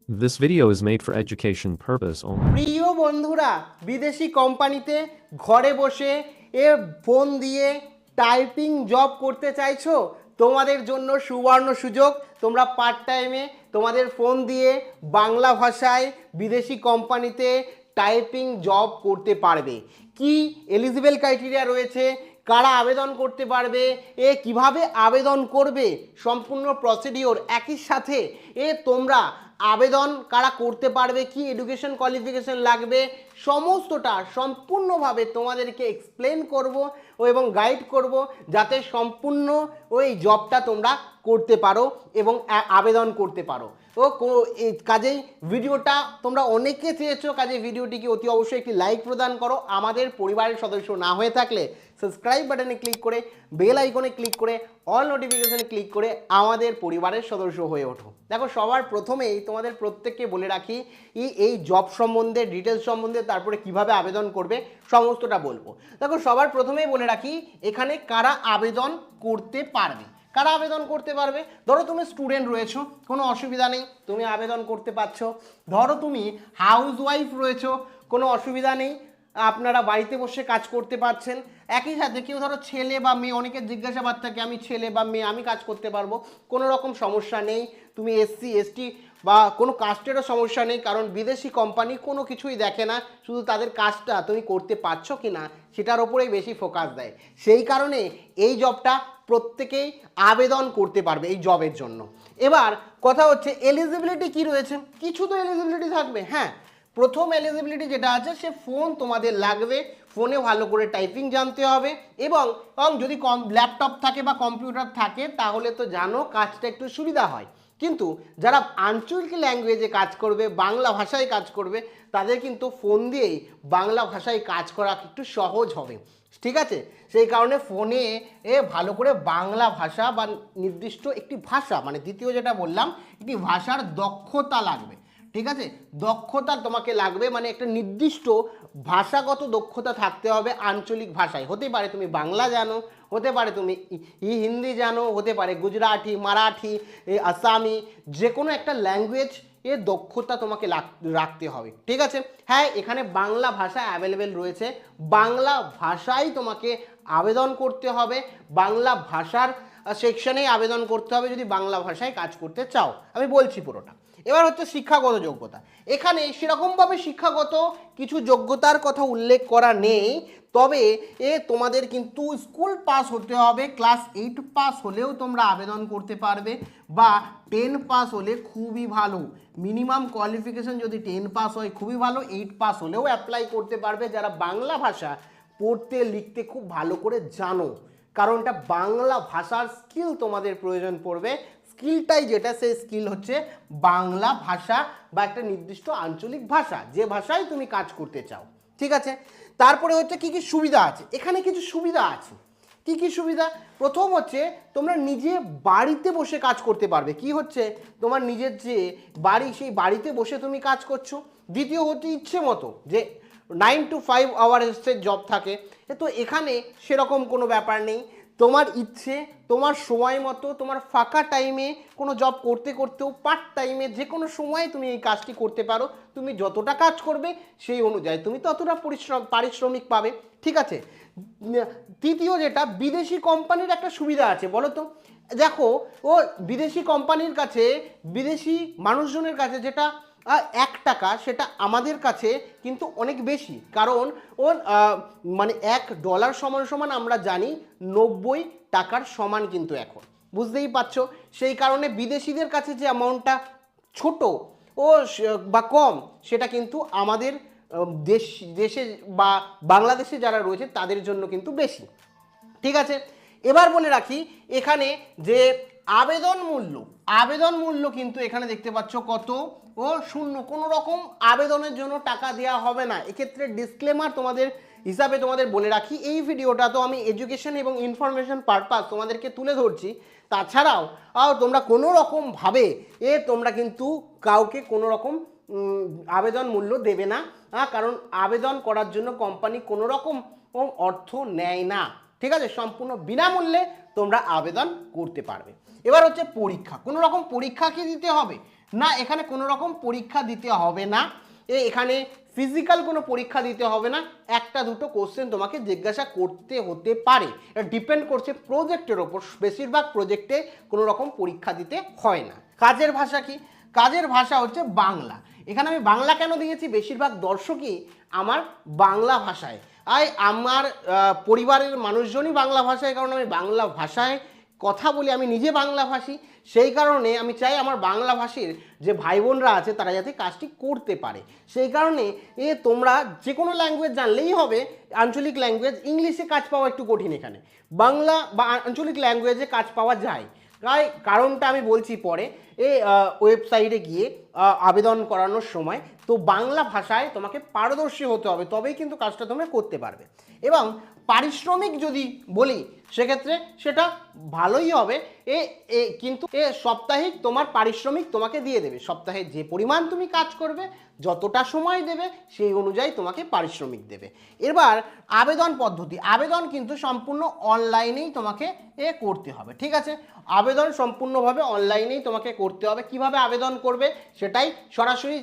This video is made for education purpose only. প্রিয় বন্ধুরা, বিদেশি কোম্পানিতে ঘরে বসে ফোন দিয়ে টাইপিং জব করতে চাইছো? তোমাদের জন্য সুবর্ণ সুযোগ। তোমরা পার্ট টাইমে তোমাদের ফোন দিয়ে বাংলা ভাষায় বিদেশি কোম্পানিতে টাইপিং জব করতে পারবে। কি এলিজিবল ক্রাইটেরিয়া রয়েছে, কারা আবেদন করতে পারবে, কিভাবে আবেদন করবে, সম্পূর্ণ প্রসিডিওর, একই সাথে তোমরা আবেদন কারা করতে পারবে, কি এডুকেশন কোয়ালিফিকেশন লাগবে, সমস্তটা সম্পূর্ণভাবে তোমাদেরকে এক্সপ্লেন করব এবং গাইড করব, যাতে সম্পূর্ণ ওই জবটা তোমরা করতে পারো এবং আবেদন করতে পারো। কাজেই ভিডিওটা তোমরা অনেকে চেয়েছো, কাজেই ভিডিওটিকে অতি অবশ্যই একটি লাইক প্রদান করো। আমাদের পরিবারের সদস্য না হয়ে থাকলে সাবস্ক্রাইব বাটনে ক্লিক করে বেল আইকনে ক্লিক করে অল নোটিফিকেশনে ক্লিক করে আমাদের পরিবারের সদস্য হয়ে ওঠো। দেখো, সবার প্রথমেই তোমাদের প্রত্যেককে বলে রাখি এই জব সম্বন্ধে, ডিটেলস সম্বন্ধে, তারপরে কিভাবে আবেদন করবে সমস্তটা বলবো। দেখো, সবার প্রথমেই বলে রাখি এখানে কারা আবেদন করতে পারবে। কারা আবেদন করতে পারবে? ধরো তুমি স্টুডেন্ট রয়েছো, কোনো অসুবিধা নেই, তুমি আবেদন করতে পারছো। ধরো তুমি হাউস ওয়াইফ রয়েছো, কোনো অসুবিধা নেই, আপনারা বাড়িতে বসে কাজ করতে পারছেন। একই সাথে কেউ ধরো ছেলে বা মেয়ে, অনেকের জিজ্ঞাসাবাদ থাকে আমি ছেলে বা মেয়ে, আমি কাজ করতে পারবো, কোনো রকম সমস্যা নেই। তুমি এসসি এসটি বা কোনো কাস্টেরও সমস্যা নেই, কারণ বিদেশি কোম্পানি কোনো কিছুই দেখে না, শুধু তাদের কাজটা তুমি করতে পারছো কি না সেটার ওপরেই বেশি ফোকাস দেয়। সেই কারণে এই জবটা প্রত্যেকেই আবেদন করতে পারবে এই জবের জন্য। এবার কথা হচ্ছে এলিজিবিলিটি কি রয়েছে। কিছু তো এলিজিবিলিটি থাকবে। হ্যাঁ, প্রথম এলিজিবিলিটি যেটা আছে, সে ফোন তোমাদের লাগবে, ফোনে ভালো করে টাইপিং জানতে হবে এবং যদি ল্যাপটপ থাকে বা কম্পিউটার থাকে তাহলে তো জানো কাজটা একটু সুবিধা হয়। কিন্তু যারা আঞ্চলিক ল্যাঙ্গুয়েজে কাজ করবে, বাংলা ভাষায় কাজ করবে, তাদের কিন্তু ফোন দিয়েই বাংলা ভাষায় কাজ করা একটু সহজ হবে। ঠিক আছে, সেই কারণে ফোনে ভালো করে বাংলা ভাষা বা নির্দিষ্ট একটি ভাষা, মানে দ্বিতীয় যেটা বললাম, একটি ভাষার দক্ষতা লাগবে। ঠিক আছে, দক্ষতা তোমাকে লাগবে, মানে একটা নির্দিষ্ট ভাষাগত দক্ষতা থাকতে হবে আঞ্চলিক ভাষায়। হতে পারে তুমি বাংলা জানো, হতে পারে তুমি হিন্দি জানো, হতে পারে গুজরাটি, মারাঠি, আসামি, যে কোনো একটা ল্যাঙ্গুয়েজ দক্ষতা তোমাকে রাখতে হবে। ঠিক আছে, হ্যাঁ, এখানে বাংলা ভাষা অ্যাভেলেবেল রয়েছে, বাংলা ভাষায় তোমাকে আবেদন করতে হবে, বাংলা ভাষার সেকশনেই আবেদন করতে হবে যদি বাংলা ভাষায় কাজ করতে চাও। আমি বলছি পুরোটা। এবার হচ্ছে শিক্ষাগত যোগ্যতা। এখানে সেরকমভাবে শিক্ষাগত কিছু যোগ্যতার কথা উল্লেখ করা নেই, তবে তোমাদের কিন্তু স্কুল পাস হতে হবে। ক্লাস 8 পাস হলেও তোমরা আবেদন করতে পারবে, বা 10 পাস হলে খুবই ভালো। মিনিমাম কোয়ালিফিকেশন যদি 10 পাস হয় খুবই ভালো, 8 পাস হলেও অ্যাপ্লাই করতে পারবে যারা বাংলা ভাষা পড়তে লিখতে খুব ভালো করে জানো, কারণ এটা বাংলা ভাষার স্কিল তোমাদের প্রয়োজন পড়বে। স্কিলটাই যেটা, সেই স্কিল হচ্ছে বাংলা ভাষা বা একটা নির্দিষ্ট আঞ্চলিক ভাষা, যে ভাষায় তুমি কাজ করতে চাও। ঠিক আছে, তারপরে হচ্ছে কি কি সুবিধা আছে। এখানে কিছু সুবিধা আছে। কি কি সুবিধা? প্রথম হচ্ছে তোমরা নিজে বাড়িতে বসে কাজ করতে পারবে। কি হচ্ছে, তোমার নিজের যে বাড়ি, সেই বাড়িতে বসে তুমি কাজ করছো। দ্বিতীয় হচ্ছে ইচ্ছে মতো, যে 9 to 5 আওয়ার্সের জব থাকে, তো এখানে সেরকম কোনো ব্যাপার নেই। তোমার ইচ্ছে, তোমার সময় মতো, তোমার ফাঁকা টাইমে কোনো জব করতে করতেও পার্ট টাইমে যে কোনো সময় তুমি এই কাজটি করতে পারো। তুমি যতটা কাজ করবে সেই অনুযায়ী তুমি ততটা পারিশ্রমিক পাবে। ঠিক আছে, তৃতীয় যেটা, বিদেশি কোম্পানির একটা সুবিধা আছে। বলো তো, দেখো, বিদেশি কোম্পানির কাছে, বিদেশি মানুষজনের কাছে যেটা 1 টাকা, সেটা আমাদের কাছে কিন্তু অনেক বেশি, কারণ মানে $1 সমান সমান আমরা জানি 90 টাকার সমান কিন্তু এখন, বুঝতেই পারছো। সেই কারণে বিদেশিদের কাছে যে অ্যামাউন্টটা ছোট বা কম, সেটা কিন্তু আমাদের দেশে বা বাংলাদেশে যারা রয়েছে তাদের জন্য কিন্তু বেশি। ঠিক আছে, এবার বলে রাখি এখানে যে আবেদন মূল্য কিন্তু এখানে দেখতে পাচ্ছ কত, 0, কোনো রকম আবেদনের জন্য টাকা দেওয়া হবে না। এক্ষেত্রে ডিসক্লেমার তোমাদের হিসাবে তোমাদের বলে রাখি, এই ভিডিওটা তো আমি এডুকেশন এবং ইনফরমেশন পারপাস তোমাদেরকে তুলে ধরছি। তাছাড়াও তোমরা কোনো রকমভাবে তোমরা কিন্তু কাউকে কোনো রকম আবেদন মূল্য দেবে না, কারণ আবেদন করার জন্য কোম্পানি কোনো রকম অর্থ নেয় না। ঠিক আছে, সম্পূর্ণ বিনামূল্যে তোমরা আবেদন করতে পারবে। এবার হচ্ছে পরীক্ষা। কোনো রকম পরীক্ষা কি দিতে হবে? না, এখানে কোনো রকম পরীক্ষা দিতে হবে না, এখানে ফিজিক্যাল কোনো পরীক্ষা দিতে হবে না, একটা দুটো কোশ্চেন তোমাকে জিজ্ঞাসা করতে হতে পারে, এটা ডিপেন্ড করছে প্রজেক্টের ওপর। বেশিরভাগ প্রজেক্টে কোনো রকম পরীক্ষা দিতে হয় না। কাজের ভাষা কি? কাজের ভাষা হচ্ছে বাংলা। এখানে আমি বাংলা কেন দিয়েছি? বেশিরভাগ দর্শকই আমার বাংলা ভাষায়, আমার পরিবারের মানুষজনই বাংলা ভাষায়, কারণ আমি বাংলা ভাষায় কথা বলি, আমি নিজে বাংলা ভাষী, সেই কারণে আমি চাই আমার বাংলা ভাষীর যে ভাই বোনরা আছে তারা যাতে কাজটি করতে পারে। সেই কারণে তোমরা যে কোনো ল্যাঙ্গুয়েজ জানলেই হবে। আঞ্চলিক ল্যাঙ্গুয়েজ, ইংলিশে কাজ পাওয়া একটু কঠিন, এখানে বাংলা বা আঞ্চলিক ল্যাঙ্গুয়েজে কাজ পাওয়া যায়। কারণটা আমি বলছি পরে, ওয়েবসাইটে গিয়ে আবেদন করানোর সময়। তো বাংলা ভাষায় তোমাকে পারদর্শী হতে হবে, তবেই কিন্তু কাজটা তোমরা করতে পারবে। এবং পারিশ্রমিক যদি বলি সেক্ষেত্রে সেটা ভালোই হবে, কিন্তু সাপ্তাহিক তোমার পারিশ্রমিক তোমাকে দিয়ে দেবে। সপ্তাহে যে পরিমাণ তুমি কাজ করবে, যতটা সময় দেবে, সেই অনুযায়ী তোমাকে পারিশ্রমিক দেবে। এবার আবেদন পদ্ধতি, আবেদন কিন্তু সম্পূর্ণ অনলাইনেই তোমাকে করতে হবে, ঠিক আছে? আবেদন সম্পূর্ণভাবে অনলাইনেই তোমাকে করতে হবে। কিভাবে আবেদন করবে সেটাই সরাসরি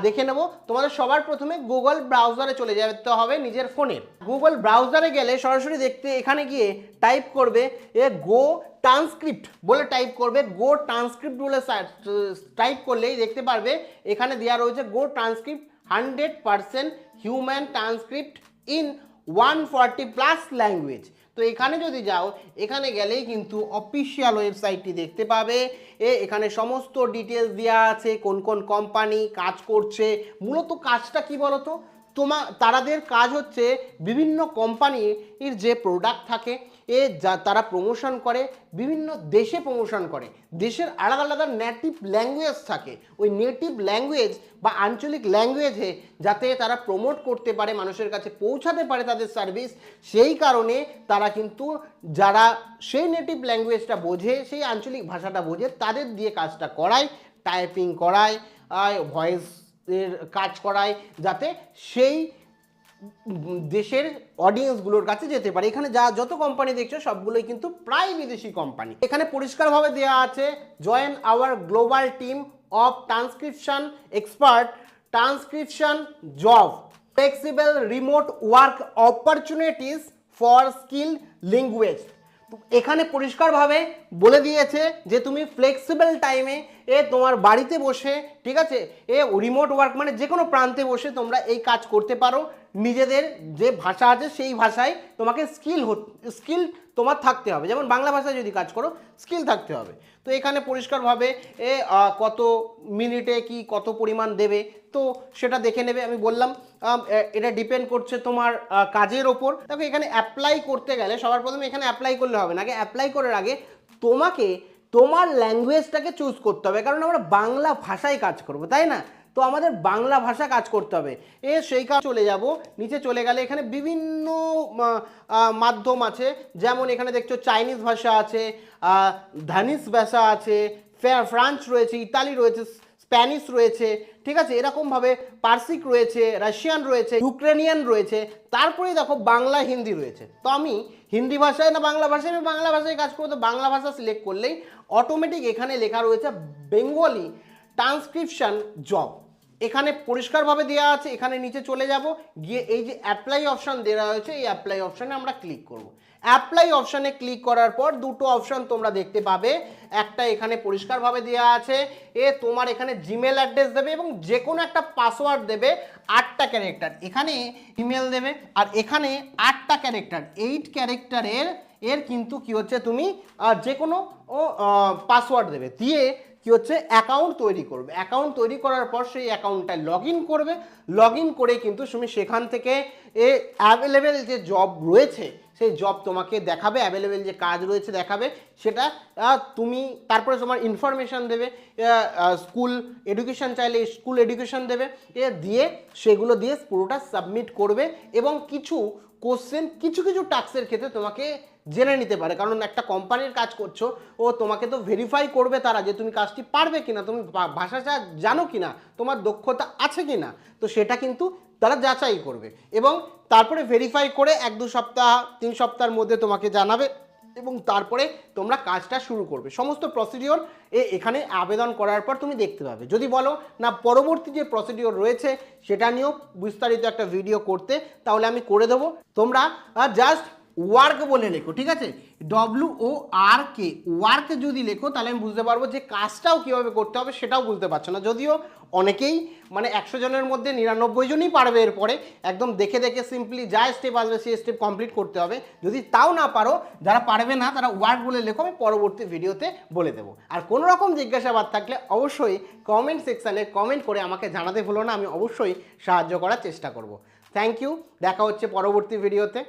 দেখে নেব। তোমাদের সবার প্রথমে গুগল ব্রাউজারে চলে যেতে হবে নিজের ফোনের। গুগল ব্রাউজারে গেলে সরাসরি দেখতে এখানে গিয়ে টাইপ করবে গো ট্রান্সক্রিপ্ট বলে টাইপ করবে। গো ট্রান্সক্রিপ্ট বলে টাইপ করলেই দেখতে পারবে এখানে দেওয়া রয়েছে go transcript 100% human transcript in 140+ language. তো এখানে যদি যাও, এখানে গেলেই কিন্তু অফিসিয়াল ওয়েবসাইটটি দেখতে পাবে। এখানে সমস্ত ডিটেলস দেওয়া আছে, কোন কোন কোম্পানি কাজ করছে। মূলত কাজটা কি বলতো, তাদের কাজ হচ্ছে বিভিন্ন কোম্পানির যে প্রোডাক্ট থাকে তারা প্রমোশন করে, বিভিন্ন দেশে প্রমোশন করে। দেশের আলাদা আলাদা নেটিভ ল্যাঙ্গুয়েজ থাকে, ওই নেটিভ ল্যাঙ্গুয়েজ বা আঞ্চলিক ল্যাঙ্গুয়েজে যাতে তারা প্রমোট করতে পারে, মানুষের কাছে পৌঁছাতে পারে তাদের সার্ভিস। সেই কারণে তারা কিন্তু যারা সেই নেটিভ ল্যাঙ্গুয়েজটা বোঝে, সেই আঞ্চলিক ভাষাটা বোঝে, তাদের দিয়ে কাজটা করায়, টাইপিং করায়, ভয়েস এর কাজ করায়, যাতে সেই দেশের অডিয়েন্সগুলোর কাছে যেতে পারে। এখানে যত কোম্পানি দেখছো সবগুলোই কিন্তু প্রায় বিদেশি কোম্পানি। এখানে পরিষ্কারভাবে দেওয়া আছে join our global team of transcription expert, transcription job, flexible remote work opportunities for skill language. এখানে পরিষ্কারভাবে বলে দিয়েছে যে তুমি ফ্লেক্সিবল টাইমে তোমার বাড়িতে বসে, ঠিক আছে, রিমোট ওয়ার্ক মানে যে কোনো প্রান্তে বসে তোমরা এই কাজ করতে পারো। নিজেদের যে ভাষা আছে সেই ভাষায় তোমাকে স্কিল তোমার থাকতে হবে। যেমন বাংলা ভাষায় যদি কাজ করো, স্কিল থাকতে হবে। তো এখানে পরিষ্কারভাবে কত মিনিটে কি কত পরিমাণ দেবে, তো সেটা দেখে নেবে। আমি বললাম এটা ডিপেন্ড করছে তোমার কাজের ওপর। দেখো এখানে অ্যাপ্লাই করতে গেলে সবার প্রথমে এখানে অ্যাপ্লাই করলে হবে না, আগে অ্যাপ্লাই করার আগে তোমাকে তোমার ল্যাঙ্গুয়েজটাকে চুজ করতে হবে, কারণ আমরা বাংলা ভাষায় কাজ করব, তাই না? তো আমাদের বাংলা ভাষা কাজ করতে হবে। সেই কাজ চলে যাব, নিচে চলে গেলে এখানে বিভিন্ন মাধ্যম আছে। যেমন এখানে দেখছো চাইনিজ ভাষা আছে, ধানিস ভাষা আছে, ফ্রান্স রয়েছে, ইতালি রয়েছে, স্প্যানিশ রয়েছে, ঠিক আছে, এরকমভাবে পার্সিক রয়েছে, রাশিয়ান রয়েছে, ইউক্রেনিয়ান রয়েছে, তারপরেই দেখো বাংলা হিন্দি রয়েছে। তো আমি হিন্দি ভাষায় না বাংলা ভাষায়, আমি বাংলা ভাষায় কাজ করবো। তো বাংলা ভাষা সিলেক্ট করলেই অটোমেটিক এখানে লেখা রয়েছে বেঙ্গলি ট্রান্সক্রিপশন জব। এখানে পরিষ্কারভাবে দেওয়া আছে। এখানে নিচে চলে যাব, গিয়ে এই যে অ্যাপ্লাই অপশান দেওয়া হয়েছে, এই অ্যাপ্লাই অপশানে আমরা ক্লিক করব। অ্যাপ্লাই অপশানে ক্লিক করার পর দুটো অপশান তোমরা দেখতে পাবে। একটা এখানে পরিষ্কারভাবে দেওয়া আছে, তোমার এখানে জিমেল অ্যাড্রেস দেবে এবং যে কোনো একটা পাসওয়ার্ড দেবে, 8টা ক্যারেক্টার। এখানে ইমেল দেবে, আর এখানে 8টা ক্যারেক্টার, 8 ক্যারেক্টারের কিন্তু কি হচ্ছে, তুমি যে কোনো পাসওয়ার্ড দেবে, দিয়ে কি হচ্ছে অ্যাকাউন্ট তৈরি করবে। অ্যাকাউন্ট তৈরি করার পর সেই অ্যাকাউন্টটায় লগ ইন করবে। লগ ইন করে কিন্তু তুমি সেখান থেকে অ্যাভেলেবেল যে জব রয়েছে সেই জব তোমাকে দেখাবে, অ্যাভেলেবেল যে কাজ রয়েছে দেখাবে, সেটা তুমি তারপরে তোমার ইনফরমেশান দেবে, স্কুল এডুকেশান চাইলে স্কুল এডুকেশান দেবে, দিয়ে সেগুলো দিয়ে পুরোটা সাবমিট করবে। এবং কিছু কোশ্চেন কিছু টাস্কের ক্ষেত্রে তোমাকে জেনে নিতে পারে, কারণ একটা কোম্পানির কাজ করছো, তোমাকে তো ভেরিফাই করবে তারা যে তুমি কাজটি পারবে কিনা, তুমি ভাষাটা জানো কিনা, তোমার দক্ষতা আছে কিনা, তো সেটা কিন্তু তারা যাচাই করবে এবং তারপরে ভেরিফাই করে 1-2 সপ্তাহ 3 সপ্তাহের মধ্যে তোমাকে জানাবে এবং তারপরে তোমরা কাজটা শুরু করবে। সমস্ত প্রসিডিওর এখানে আবেদন করার পর তুমি দেখতে পাবে। যদি বলো না পরবর্তী যে প্রসিডিওর রয়েছে সেটা নিয়েও বিস্তারিত একটা ভিডিও করতে, তাহলে আমি করে দেবো। তোমরা জাস্ট ওয়ার্ক বলে লেখো, ঠিক আছে, WORK ওয়ার্ক যদি লেখো তাহলে আমি বুঝতে পারবো যে কাজটাও কীভাবে করতে হবে সেটাও বুঝতে পারছো না। যদিও অনেকেই মানে 100 জনের মধ্যে 99 জনই পারবে, এরপরে একদম দেখে দেখে সিম্পলি যা স্টেপ আসবে সেই স্টেপ কমপ্লিট করতে হবে। যদি তাও না পারো, যারা পারবে না তারা ওয়ার্ড বলে লেখো, আমি পরবর্তী ভিডিওতে বলে দেবো। আর কোনো রকম জিজ্ঞাসাবাদ থাকলে অবশ্যই কমেন্ট সেকশানে কমেন্ট করে আমাকে জানাতে ভুলো না, আমি অবশ্যই সাহায্য করার চেষ্টা করব। থ্যাংক ইউ, দেখা হচ্ছে পরবর্তী ভিডিওতে।